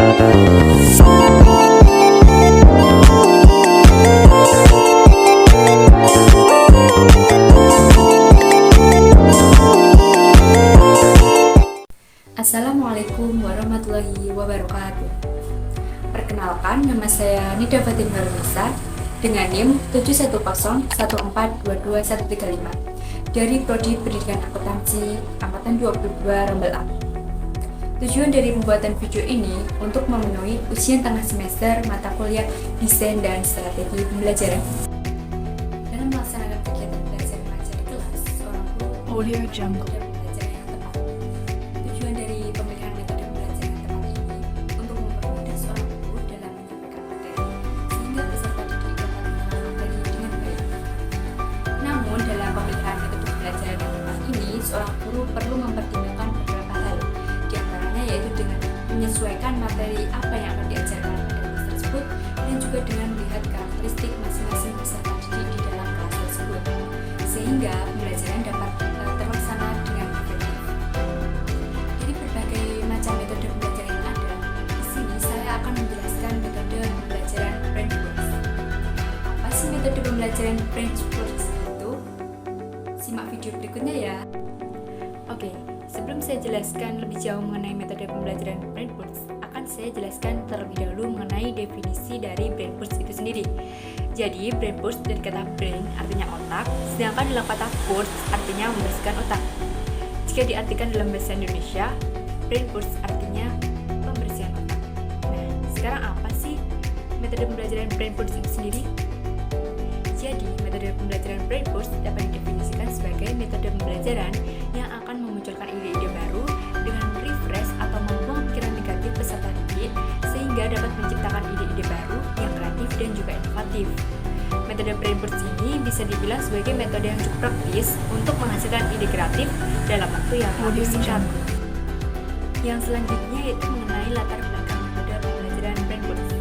Assalamualaikum warahmatullahi wabarakatuh. Perkenalkan, nama saya Nida Fatin Barunisa dengan NIM 710142213 dari Prodi Pendidikan Akuntansi Angkatan 22 Rambel A. Tujuan dari pembuatan video ini untuk memenuhi ujian tengah semester mata kuliah Desain dan Strategi Pembelajaran. Dalam melaksanakan kegiatan belajar mengajar di kelas, seorang guru Audio Jungle. belajar yang tepat. Tujuan dari pemilihan metode belajar yang tepat ini untuk mempermudah seorang guru dalam menyampaikan materi, sehingga peserta didik dapat mengolah materi dengan baik. Namun, dalam pemilihan metode belajar yang tepat ini, seorang guru perlu mempertimbangkan beberapa hal, di antaranya yaitu dengan menyesuaikan materi apa yang akan diajarkan pada kelas tersebut, dan juga dengan melihat karakteristik masing-masing peserta didik di dalam kelas tersebut, sehingga pembelajaran dapat terlaksana dengan efektif. Jadi berbagai macam metode pembelajaran yang ada. Di sini saya akan menjelaskan metode pembelajaran Brainworks. Apa sih metode pembelajaran Brainworks itu? Simak video berikutnya ya. Oke, sebelum saya jelaskan lebih jauh mengenai metode pembelajaran Brainworks, akan saya jelaskan terlebih dahulu mengenai definisi dari Brainworks itu sendiri. Jadi, Brainworks dari kata brain artinya otak, sedangkan dalam kata works artinya membersihkan otak. Jika diartikan dalam bahasa Indonesia, Brainworks artinya pembersihan otak. Nah, sekarang apa sih metode pembelajaran Brainworks itu sendiri? Jadi, metode pembelajaran Brainworks dapat didefinisikan sebagai metode pembelajaran yang akan memunculkan ide-ide baru dengan refresh atau membuang pikiran negatif peserta didik sehingga dapat menciptakan ide-ide baru yang kreatif dan juga inovatif. Metode Brainworks ini bisa dibilang sebagai metode yang cukup praktis untuk menghasilkan ide kreatif dalam waktu yang lebih singkat. Yang selanjutnya yaitu mengenai latar belakang metode pembelajaran Brainworks.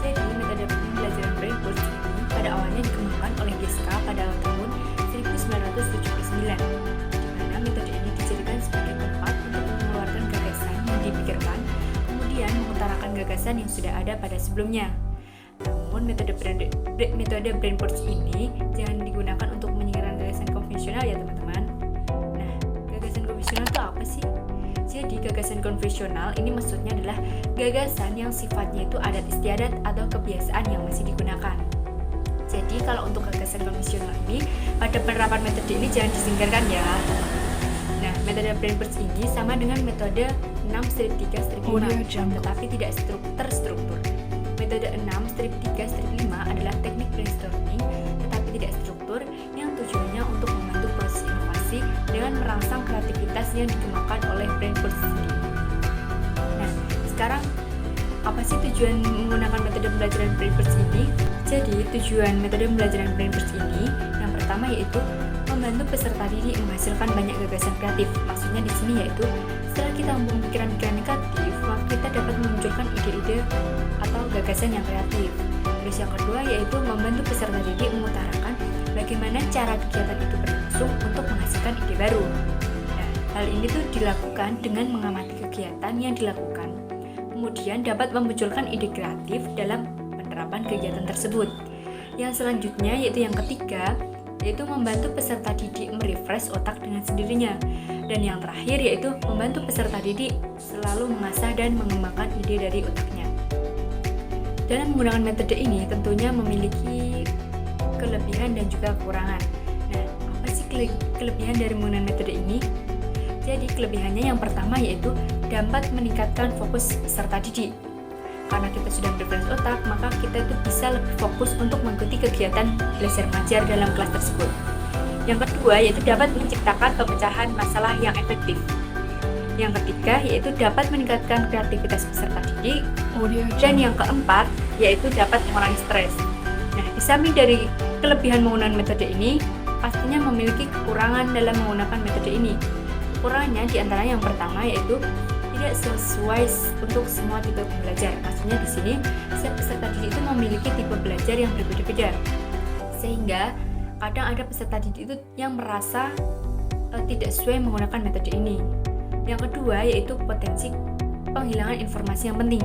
Jadi, metode pembelajaran Brainworks ini pada awalnya dikembangkan oleh GSK pada tahun 1979, di mana metode ini dijadikan sebagai tempat untuk mengeluarkan gagasan yang dipikirkan, kemudian mengutarakan gagasan yang sudah ada pada sebelumnya. Namun, metode Brainworks ini jangan digunakan untuk menyingkirkan gagasan konvensional ya teman-teman. Nah, gagasan konvensional itu apa sih? Jadi, gagasan konvensional ini maksudnya adalah gagasan yang sifatnya itu adat istiadat atau kebiasaan yang masih digunakan. Jadi, kalau untuk gagasan konvensional ini, pada penerapan metode ini jangan disingkirkan ya. Nah, metode Brainworks ini sama dengan metode 6-3-5, tetapi tidak terstruktur. Metode 6-3-5 adalah teknik brainstorming, tetapi tidak struktur, yang tujuannya untuk membantu proses inovasi dengan merangsang kreativitas yang dikembangkan oleh Brainworks sendiri. Nah, sekarang apa sih tujuan menggunakan metode pembelajaran Brainworks ini? Jadi, tujuan metode pembelajaran Brainworks ini yang pertama yaitu membantu peserta didik menghasilkan banyak gagasan kreatif. Maksudnya di sini yaitu setelah kita membuang pikiran-pikiran negatif, maka kita dapat memunculkan ide-ide atau gagasan yang kreatif. Terus yang kedua yaitu membantu peserta didik mengutarakan bagaimana cara kegiatan itu berlangsung untuk menghasilkan ide baru. Nah, hal ini tuh dilakukan dengan mengamati kegiatan yang dilakukan, kemudian dapat memunculkan ide kreatif dalam penerapan kegiatan tersebut. Yang selanjutnya yaitu yang ketiga, yaitu membantu peserta didik merefresh otak dengan sendirinya. Dan yang terakhir yaitu membantu peserta didik selalu mengasah dan mengembangkan ide dari otaknya. Dalam menggunakan metode ini tentunya memiliki kelebihan dan juga kekurangan. Nah, apa sih kelebihan dari menggunakan metode ini? Jadi kelebihannya yang pertama yaitu dapat meningkatkan fokus peserta didik. Karena kita sudah merefresh otak, maka kita itu bisa lebih fokus untuk mengikuti kegiatan belajar mengajar dalam kelas tersebut. Yang kedua yaitu dapat menciptakan pemecahan masalah yang efektif. Yang ketiga yaitu dapat meningkatkan kreativitas peserta didik. Dan yang keempat yaitu dapat mengurangi stres. Nah, di samping dari kelebihan menggunakan metode ini, pastinya memiliki kekurangan dalam menggunakan metode ini. Kekurangannya diantaranya yang pertama yaitu tidak sesuai untuk semua tipe pembelajar. Maksudnya di sini setiap peserta didik itu memiliki tipe belajar yang berbeda-beda, sehingga kadang ada peserta didik itu yang merasa tidak sesuai menggunakan metode ini. Yang kedua yaitu potensi penghilangan informasi yang penting.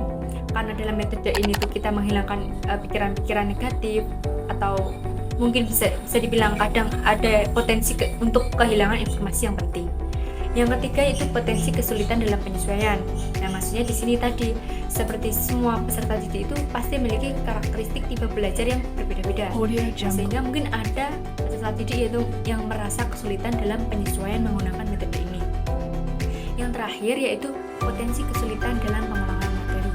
Karena dalam metode ini tuh kita menghilangkan pikiran-pikiran negatif, atau mungkin bisa dibilang kadang ada potensi untuk kehilangan informasi yang penting. Yang ketiga yaitu potensi kesulitan dalam penyesuaian. Nah, maksudnya di sini tadi seperti semua peserta didik itu pasti memiliki karakteristik tipe belajar yang berbeda-beda. Sehingga mungkin ada peserta didik yaitu yang merasa kesulitan dalam penyesuaian menggunakan metode ini. Yang terakhir yaitu potensi kesulitan dalam pengulangan materi.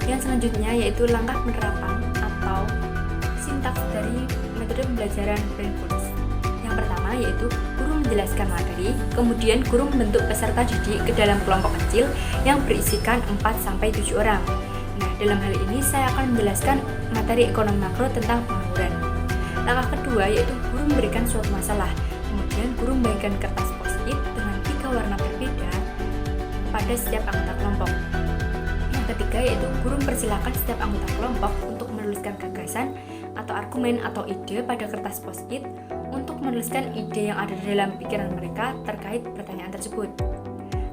Yang selanjutnya yaitu langkah penerapan atau sintaks dari metode pembelajaran Brainfuls. Yang pertama yaitu guru menjelaskan materi, kemudian guru membentuk peserta didik ke dalam kelompok kecil yang berisikan 4-7 orang. Nah, dalam hal ini saya akan menjelaskan materi ekonomi makro tentang pengangguran. Langkah kedua yaitu guru memberikan suatu masalah, kemudian guru membagikan kertas post-it dengan 3 warna berbeda pada setiap anggota kelompok. Yang ketiga yaitu guru mempersilahkan setiap anggota kelompok untuk menuliskan gagasan atau argumen atau ide pada kertas post-it untuk menuliskan ide yang ada di dalam pikiran mereka terkait pertanyaan tersebut.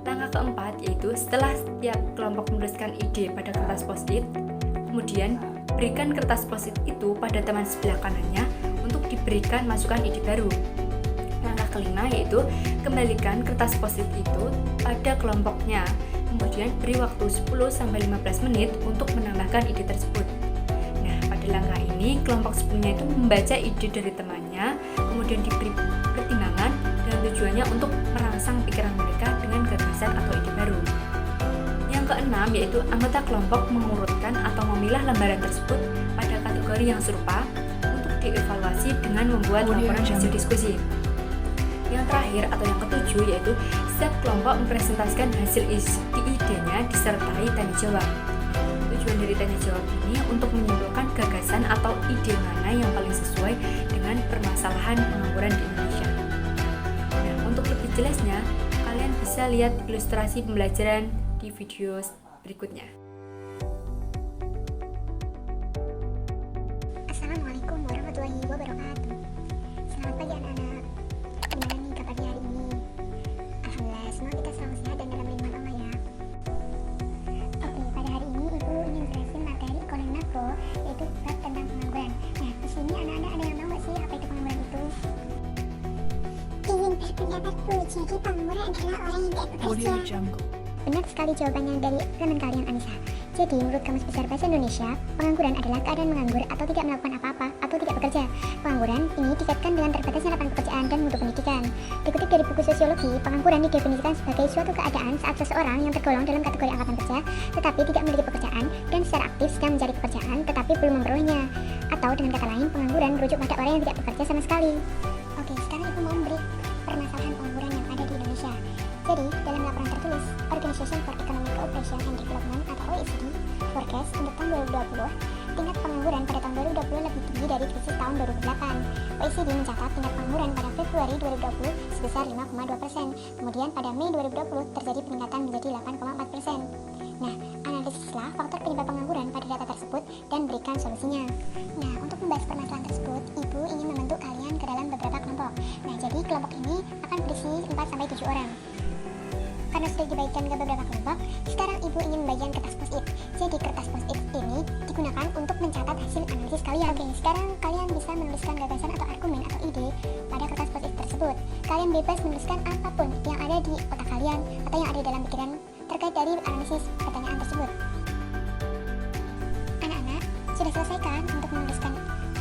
Langkah keempat yaitu setelah setiap kelompok menuliskan ide pada kertas post-it, kemudian berikan kertas post-it itu pada teman sebelah kanannya untuk diberikan masukan ide baru. Langkah kelima yaitu kembalikan kertas post-it itu pada kelompoknya, kemudian beri waktu 10-15 menit untuk menambahkan ide tersebut. Nah, pada langkah ini kelompok sebelumnya itu membaca ide dari temannya, kemudian diberi pertimbangan dan tujuannya untuk merangsang pikiran mereka dengan gagasan atau ide baru. Yang keenam yaitu anggota kelompok mengurutkan atau memilah lembaran tersebut pada kategori yang serupa untuk dievaluasi dengan membuat laporan hasil diskusi. Yang terakhir atau yang ketujuh yaitu setiap kelompok mempresentasikan hasil idenya disertai tanya jawab. Tujuan dari tanya jawab ini untuk menyimpulkan gagasan atau ide mana yang paling sesuai dengan permasalahan pengangguran di Indonesia. Nah, untuk lebih jelasnya, kalian bisa lihat ilustrasi pembelajaran di video berikutnya. Assalamualaikum warahmatullahi wabarakatuh. Selamat pagi anak-anak. Gimana nih kabarnya hari ini? Alhamdulillah, semoga kita selalu sehat dan dalam lindungan Allah ya. Oke, pada hari ini Ibu ingin jelasin materi ekonomi makro, yaitu bab tentang pengangguran. Nah, di sini anak-anak ada yang tahu nggak sih apa itu pengangguran itu? Ingin berpendapatku, jadi pengangguran adalah orang yang tidak bekerja. Benar sekali jawabannya dari teman kalian Anissa. Jadi, menurut Kamus Besar Bahasa Indonesia, pengangguran adalah keadaan menganggur atau tidak melakukan apa-apa atau tidak bekerja. Pengangguran ini dikaitkan dengan terbatasnya lapangan pekerjaan dan mutu pendidikan. Dikutip dari buku sosiologi, pengangguran didefinisikan sebagai suatu keadaan saat seseorang yang tergolong dalam kategori angkatan kerja tetapi tidak memiliki pekerjaan dan secara aktif sedang mencari pekerjaan tetapi belum memperolehnya. Atau dengan kata lain, pengangguran merujuk pada orang yang tidak bekerja sama sekali. Oke, sekarang Ibu mau memberi permasalahan pengangguran yang ada di Indonesia. Jadi, dalam laporan tertulis Organization for Economic Cooperation and Development atau OECD forecast untuk tahun 2020, tingkat pengangguran pada tahun 2020 lebih tinggi dari krisis tahun 2008. OECD mencatat tingkat pengangguran pada Februari 2020 sebesar 5,2%. Kemudian pada Mei 2020 terjadi peningkatan menjadi 8,4%. Nah, analisislah faktor penyebab pengangguran pada data tersebut dan berikan solusinya. Nah, untuk membahas permasalahan tersebut, Ibu ingin membentuk kalian ke dalam beberapa kelompok. Nah, jadi kelompok ini akan berisi 4-7 orang. Karena sudah dibagikan ke beberapa kelompok, sekarang Ibu ingin membagikan kertas post-it. Jadi kertas post-it ini digunakan untuk mencatat hasil analisis kalian. Oke, sekarang kalian bisa menuliskan gagasan atau argumen atau ide pada kertas post-it tersebut. Kalian bebas menuliskan apapun yang ada di otak kalian atau yang ada dalam pikiran terkait dari analisis pertanyaan tersebut. Anak-anak, sudah selesaikan untuk menuliskan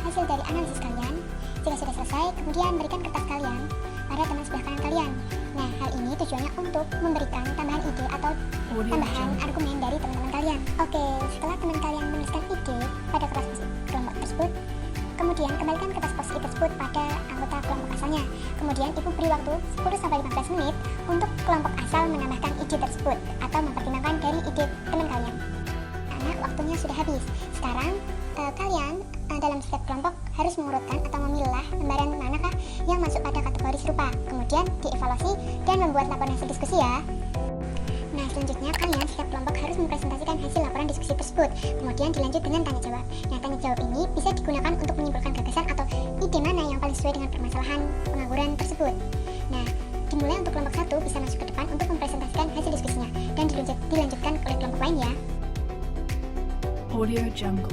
hasil dari analisis kalian? Jika sudah selesai, kemudian berikan kertas kalian pada teman sebelah kanan kalian. Nah, hal ini tujuannya untuk memberikan tambahan ide atau tambahan argumen dari teman-teman kalian. Oke, setelah teman kalian menuliskan ide pada kertas kelompok tersebut, kemudian kembalikan kertas post-it tersebut pada anggota kelompok asalnya. Kemudian Ibu beri waktu 10-15 menit untuk kelompok asal menambahkan ide tersebut atau mempertimbangkan dari ide teman kalian. Karena waktunya sudah habis. Sekarang kalian dalam setiap kelompok harus mengurutkan atau memilah lembaran manakah yang masuk pada kategori serupa, kemudian dievaluasi dan membuat laporan hasil diskusi ya. Nah, selanjutnya kalian setiap kelompok harus mempresentasikan hasil laporan diskusi tersebut, kemudian dilanjut dengan tanya jawab. Nah, tanya jawab ini bisa digunakan untuk menyimpulkan gagasan atau ide mana yang paling sesuai dengan permasalahan pengangguran tersebut. Nah, dimulai untuk kelompok 1 bisa masuk ke depan untuk mempresentasikan hasil diskusinya dan dilanjutkan oleh kelompok lainnya Audio Jungle.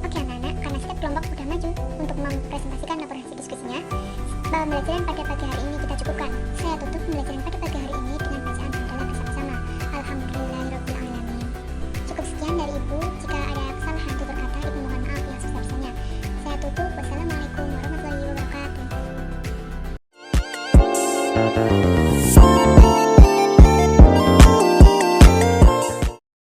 Oke anak-anak, karena setiap kelompok sudah maju untuk mempresentasikan laporan hasil diskusinya, pembelajaran pada pagi hari ini kita cukupkan. Saya tutup pembelajaran pada pagi hari ini dengan bacaan hamdalah bersama-sama. Alhamdulillahirrabbilalamin. Cukup sekian dari Ibu. Jika ada kesalahan tutur kata, Ibu mohon maaf yang sebesar-besarnya. Saya tutup. Wassalamualaikum warahmatullahi wabarakatuh.